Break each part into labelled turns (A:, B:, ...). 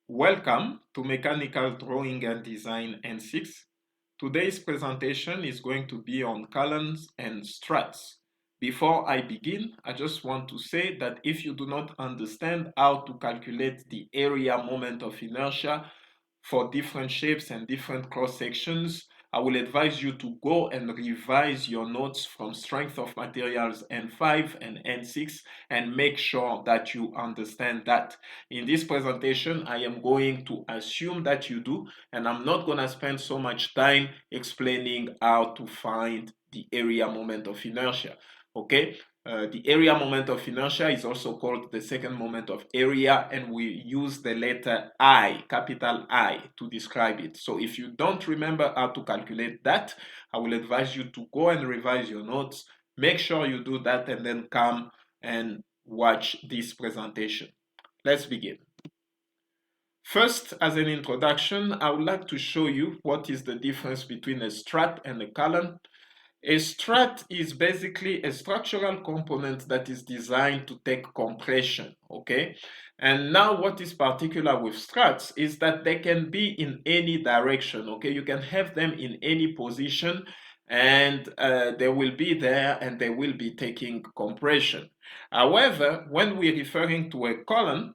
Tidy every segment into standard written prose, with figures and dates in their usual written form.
A: Welcome to Mechanical Drawing and Design N6. Today's presentation is going to be on columns and struts. Before I begin, I just want to say that if you do not understand how to calculate the area moment of inertia for different shapes and different cross sections, I will advise you to go and revise your notes from Strength of Materials N5 and N6 and make sure that you understand that. In this presentation, I am going to assume that you do, and I'm not going to spend so much time explaining how to find the area moment of inertia. Okay, the area moment of inertia is also called the second moment of area, and we use the letter I, capital I, to describe it. So if you don't remember how to calculate that, I will advise you to go and revise your notes. Make sure you do that and then come and watch this presentation. Let's begin. First, as an introduction, I would like to show you what is the difference between a strut and a column. A strut is basically a structural component that is designed to take compression, okay? And now what is particular with struts is that they can be in any direction, okay? You can have them in any position and they will be there and they will be taking compression. However, when we're referring to a column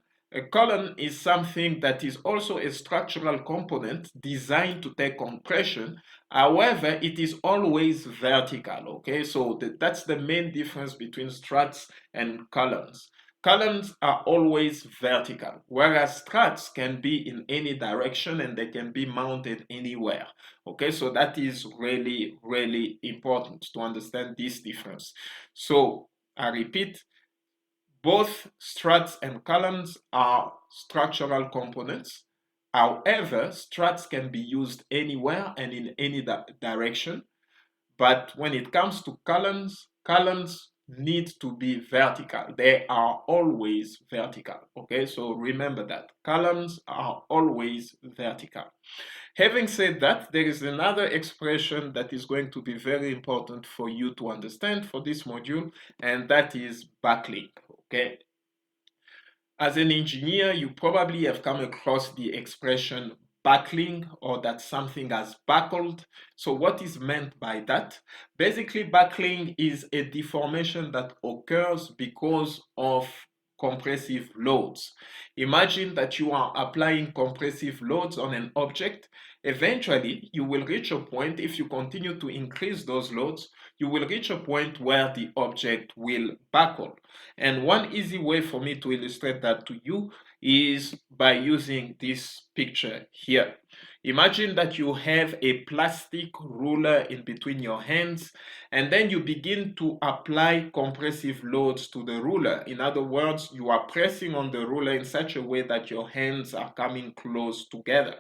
A: is something that is also a structural component designed to take compression. However, it is always vertical, okay? So that's the main difference between struts and columns. Columns are always vertical, whereas struts can be in any direction and they can be mounted anywhere, okay? So that is really, really important to understand this difference. So I repeat, both struts and columns are structural components. However, struts can be used anywhere and in any direction. But when it comes to columns, columns need to be vertical. They are always vertical. Okay, so remember that. Columns are always vertical. Having said that, there is another expression that is going to be very important for you to understand for this module, and that is buckling. Okay. As an engineer, you probably have come across the expression buckling or that something has buckled. So what is meant by that? Basically, buckling is a deformation that occurs because of compressive loads. Imagine that you are applying compressive loads on an object. Eventually, you will reach a point, if you continue to increase those loads, you will reach a point where the object will buckle. And one easy way for me to illustrate that to you is by using this picture here. Imagine that you have a plastic ruler in between your hands, and then you begin to apply compressive loads to the ruler. In other words, you are pressing on the ruler in such a way that your hands are coming close together.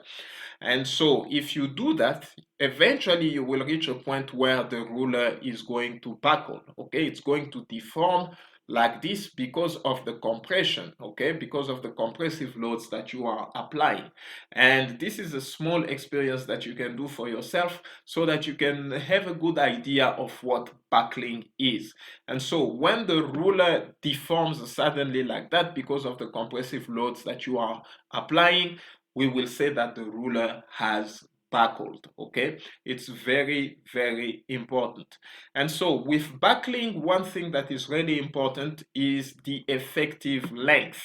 A: And so if you do that, eventually you will reach a point where the ruler is going to buckle, okay? It's going to deform like this because of the compression, okay? Because of the compressive loads that you are applying. And this is a small experience that you can do for yourself so that you can have a good idea of what buckling is. And so when the ruler deforms suddenly like that because of the compressive loads that you are applying, we will say that the ruler has buckled, okay? It's very, very important. And so with buckling, one thing that is really important is the effective length.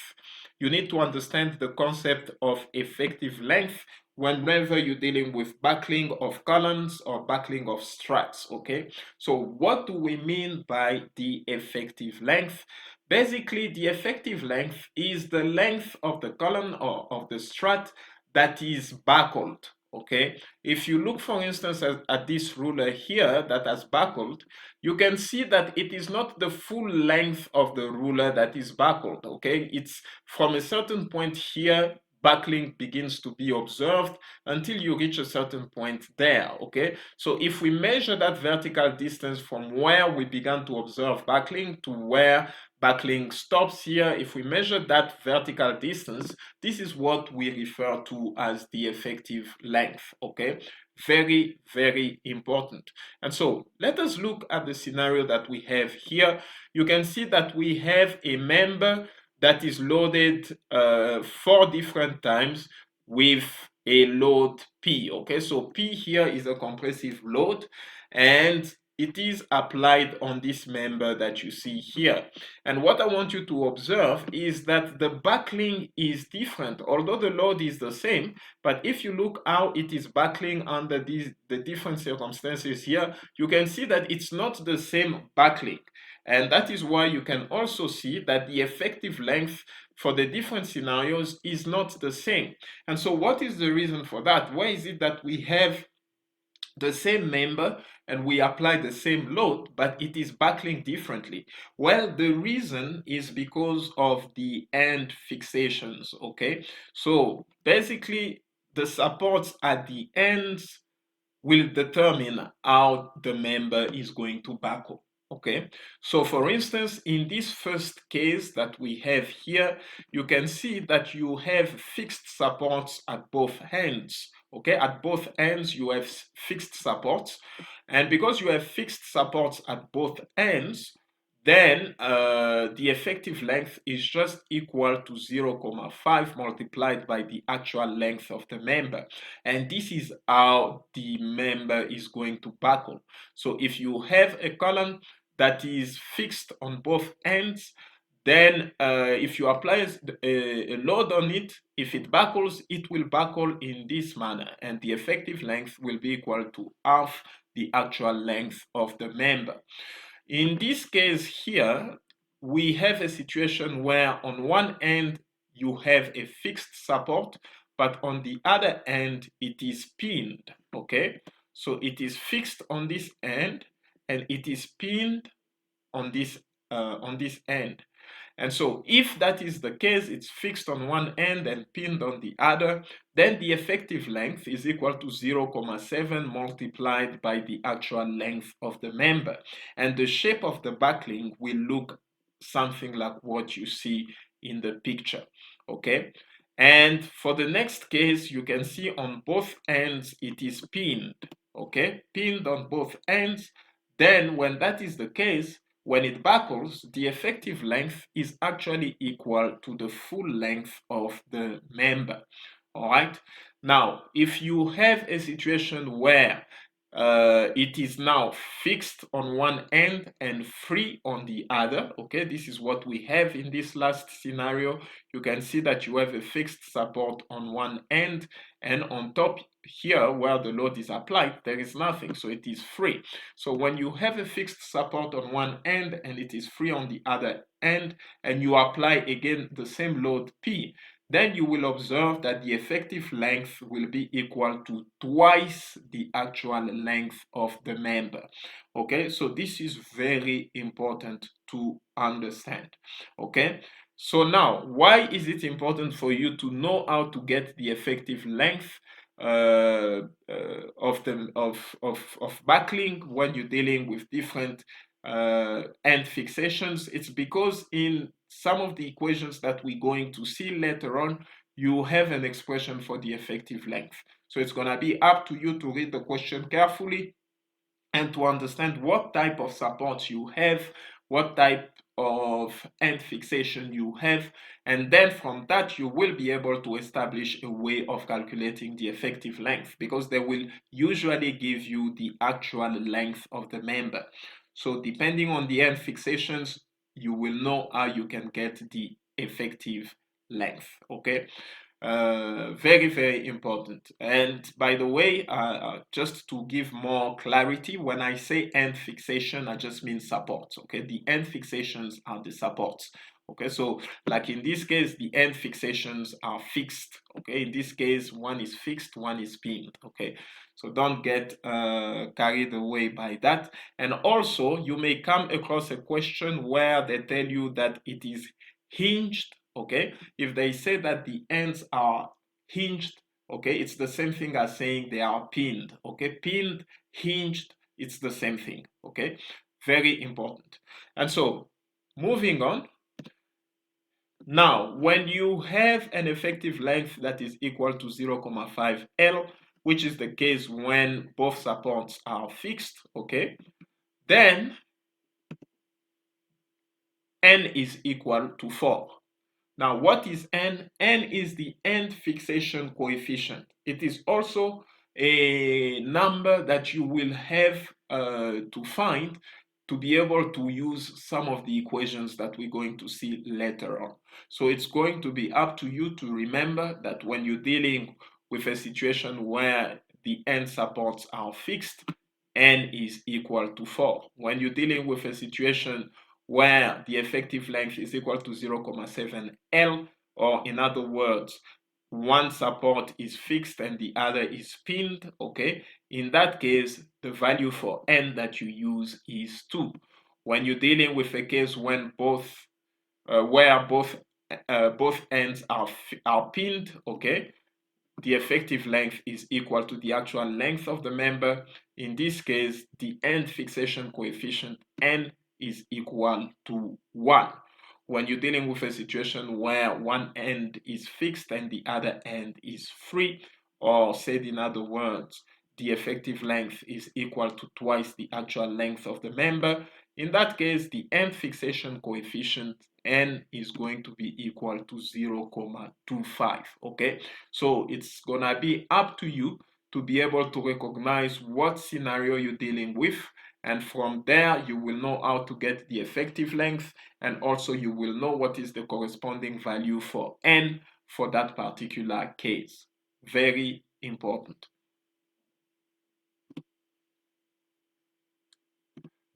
A: You need to understand the concept of effective length whenever you're dealing with buckling of columns or buckling of struts, okay? So what do we mean by the effective length? Basically, the effective length is the length of the column or of the strut that is buckled, okay? If you look, for instance, at this ruler here that has buckled, you can see that it is not the full length of the ruler that is buckled, okay? It's from a certain point here, buckling begins to be observed until you reach a certain point there, okay? So if we measure that vertical distance from where we began to observe buckling to where buckling stops here, if we measure that vertical distance, this is what we refer to as the effective length, okay? Very, very important. And so let us look at the scenario that we have here. You can see that we have a member that is loaded 4 different times with a load P. Okay, so P here is a compressive load, and it is applied on this member that you see here. And what I want you to observe is that the buckling is different, although the load is the same. But if you look how it is buckling under the different circumstances here, you can see that it's not the same buckling. And that is why you can also see that the effective length for the different scenarios is not the same. And so what is the reason for that? Why is it that we have the same member and we apply the same load, but it is buckling differently? Well, the reason is because of the end fixations, okay? So basically, the supports at the ends will determine how the member is going to buckle. Okay, so for instance, in this first case that we have here, you can see that you have fixed supports at both ends. Okay, at both ends you have fixed supports, and because you have fixed supports at both ends, then the effective length is just equal to 0.5 multiplied by the actual length of the member. And this is how the member is going to buckle. So if you have a column that is fixed on both ends, then if you apply a load on it, if it buckles, it will buckle in this manner, and the effective length will be equal to half the actual length of the member. In this case here, we have a situation where on one end you have a fixed support, but on the other end it is pinned, okay? So it is fixed on this end and it is pinned on this end. And so if that is the case, it's fixed on one end and pinned on the other, then the effective length is equal to 0.7 multiplied by the actual length of the member. And the shape of the buckling will look something like what you see in the picture, okay? And for the next case, you can see on both ends it is pinned, okay? Pinned on both ends. Then when that is the case, when it buckles, the effective length is actually equal to the full length of the member. All right. Now, if you have a situation where it is now fixed on one end and free on the other, okay, this is what we have in this last scenario. You can see that you have a fixed support on one end, and on top here where the load is applied, there is nothing, so it is free. So when you have a fixed support on one end and it is free on the other end, and you apply again the same load P, then you will observe that the effective length will be equal to twice the actual length of the member. Okay, so this is very important to understand. Okay, so now why is it important for you to know how to get the effective length of buckling when you're dealing with different end fixations? It's because in some of the equations that we're going to see later on, you have an expression for the effective length. So it's going to be up to you to read the question carefully and to understand what type of support you have, what type of end fixation you have, and then from that you will be able to establish a way of calculating the effective length, because they will usually give you the actual length of the member. So depending on the end fixations, you will know how you can get the effective length, okay? Very, very important. And by the way, just to give more clarity, when I say end fixation, I just mean supports. Okay, the end fixations are the supports. Okay, so like in this case, the end fixations are fixed. Okay, in this case, one is fixed, one is pinned. Okay, so don't get carried away by that. And also, you may come across a question where they tell you that it is hinged. Okay, if they say that the ends are hinged, okay, it's the same thing as saying they are pinned. Okay, pinned, hinged, it's the same thing. Okay, very important. And so moving on, now when you have an effective length that is equal to 0.5 L, which is the case when both supports are fixed, okay, then N is equal to 4. Now, what is n? N is the end fixation coefficient. It is also a number that you will have to find to be able to use some of the equations that we're going to see later on. So it's going to be up to you to remember that when you're dealing with a situation where the end supports are fixed, n is equal to 4. When you're dealing with a situation where the effective length is equal to 0.7 L, or in other words, one support is fixed and the other is pinned, okay? In that case, the value for n that you use is 2. When you're dealing with a case when where both ends are pinned, okay, the effective length is equal to the actual length of the member. In this case, the end fixation coefficient n is equal to 1. When you're dealing with a situation where one end is fixed and the other end is free, or said in other words, the effective length is equal to twice the actual length of the member, in that case, the end fixation coefficient n is going to be equal to 0.25, okay? So it's gonna be up to you to be able to recognize what scenario you're dealing with, and from there you will know how to get the effective length, and also you will know what is the corresponding value for n for that particular case. Very important.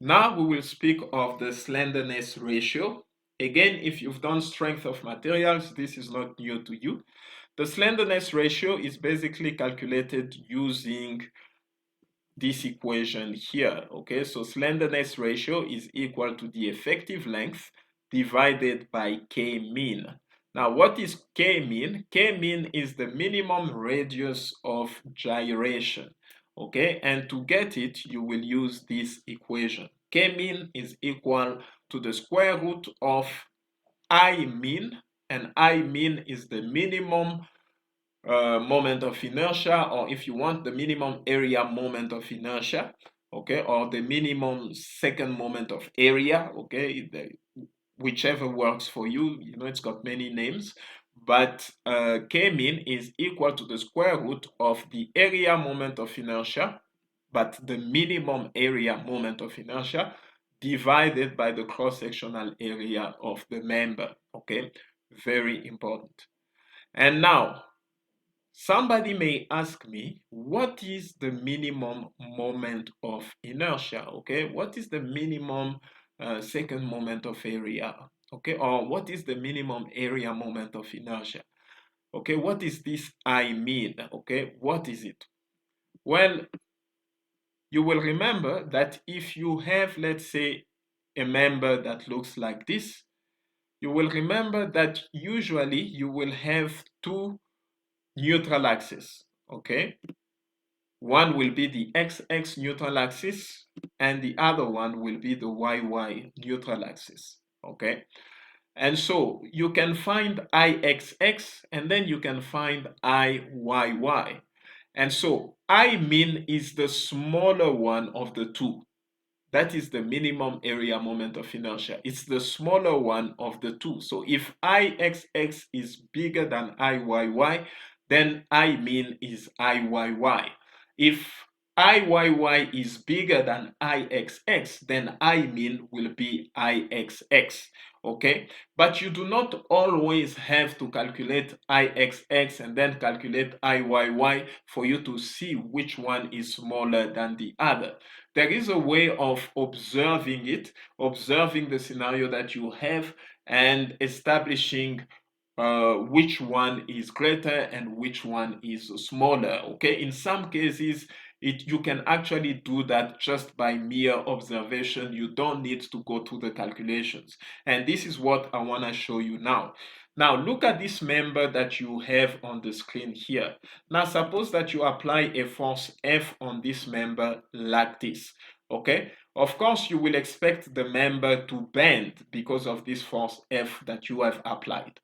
A: Now we will speak of the slenderness ratio. Again, if you've done strength of materials, this is not new to you. The slenderness ratio is basically calculated using this equation here, okay? So slenderness ratio is equal to the effective length divided by K mean. Now, what is K mean? K mean is the minimum radius of gyration, okay? And to get it, you will use this equation. K mean is equal to the square root of I mean, and I mean is the minimum moment of inertia, or if you want, the minimum area moment of inertia, okay, or the minimum second moment of area, okay, whichever works for you. You know, it's got many names, but K mean is equal to the square root of the area moment of inertia, but the minimum area moment of inertia divided by the cross-sectional area of the member, okay? Very important. And now, somebody may ask me, what is the minimum moment of inertia? Okay, what is the minimum second moment of area? Okay, or what is the minimum area moment of inertia? Okay, what is this I mean? Okay, what is it? Well, you will remember that if you have, let's say, a member that looks like this, you will remember that usually you will have two neutral axes, okay? One will be the x-x neutral axis, and the other one will be the y-y neutral axis, okay? And so you can find ixx, and then you can find iyy. And so I mean is the smaller one of the two. That is the minimum area moment of inertia. It's the smaller one of the two. So if Ixx is bigger than Iyy, then I mean is Iyy. If Iyy is bigger than Ixx, then I mean will be Ixx. Okay, but you do not always have to calculate Ixx and then calculate Iyy for you to see which one is smaller than the other. There is a way of observing it, observing the scenario that you have, and establishing which one is greater and which one is smaller. Okay, in some cases, you can actually do that just by mere observation. You don't need to go through the calculations. And this is what I want to show you now. Now, look at this member that you have on the screen here. Now, suppose that you apply a force F on this member like this, okay? Of course, you will expect the member to bend because of this force F that you have applied.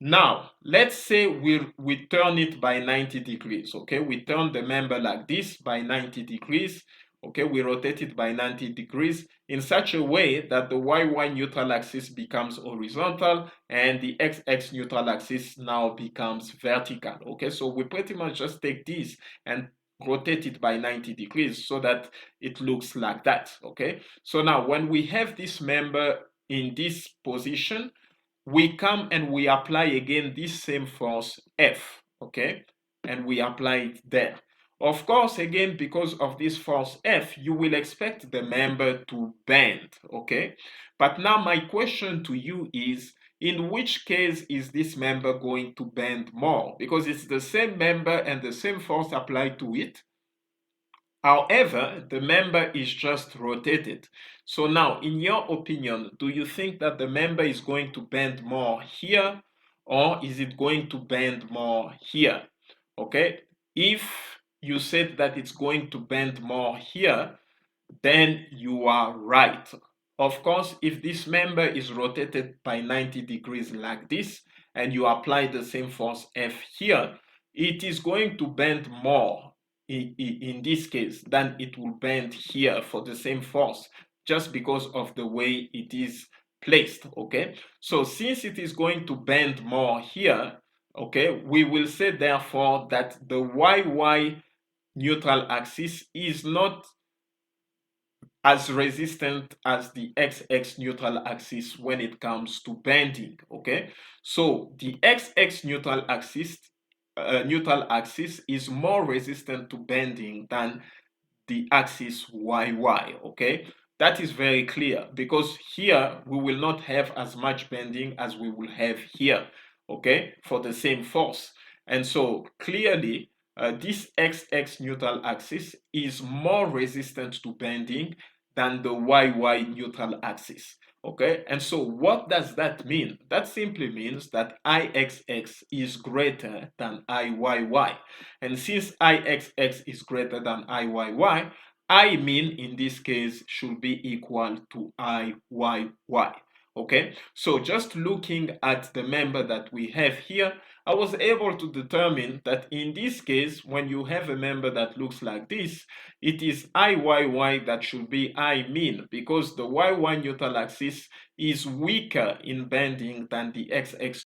A: Now, let's say we turn it by 90 degrees, okay? We turn the member like this by 90 degrees. Okay, we rotate it by 90 degrees in such a way that the y-y neutral axis becomes horizontal and the x-x neutral axis now becomes vertical. Okay, so we pretty much just take this and rotate it by 90 degrees so that it looks like that. Okay, so now when we have this member in this position, we come and we apply again this same force F. Okay, and we apply it there. Of course, again, because of this force F, you will expect the member to bend, okay? But now my question to you is, in which case is this member going to bend more? Because it's the same member and the same force applied to it. However, the member is just rotated. So now, in your opinion, do you think that the member is going to bend more here, or is it going to bend more here? Okay, if you said that it's going to bend more here, then you are right. Of course, if this member is rotated by 90 degrees like this, and you apply the same force F here, it is going to bend more in this case than it will bend here for the same force, just because of the way it is placed, okay? So since it is going to bend more here, okay, we will say therefore that the y-y neutral axis is not as resistant as the x-x neutral axis when it comes to bending, okay? So the x-x neutral axis is more resistant to bending than the axis y-y, okay? That is very clear because here we will not have as much bending as we will have here, okay, for the same force. And so clearly, this x-x neutral axis is more resistant to bending than the y-y neutral axis. Okay, and so what does that mean? That simply means that Ixx is greater than Iyy. And since Ixx is greater than Iyy, I mean in this case should be equal to Iyy. Okay, so just looking at the member that we have here, I was able to determine that in this case, when you have a member that looks like this, it is Iyy that should be I mean, because the y-y neutral axis is weaker in bending than the x-x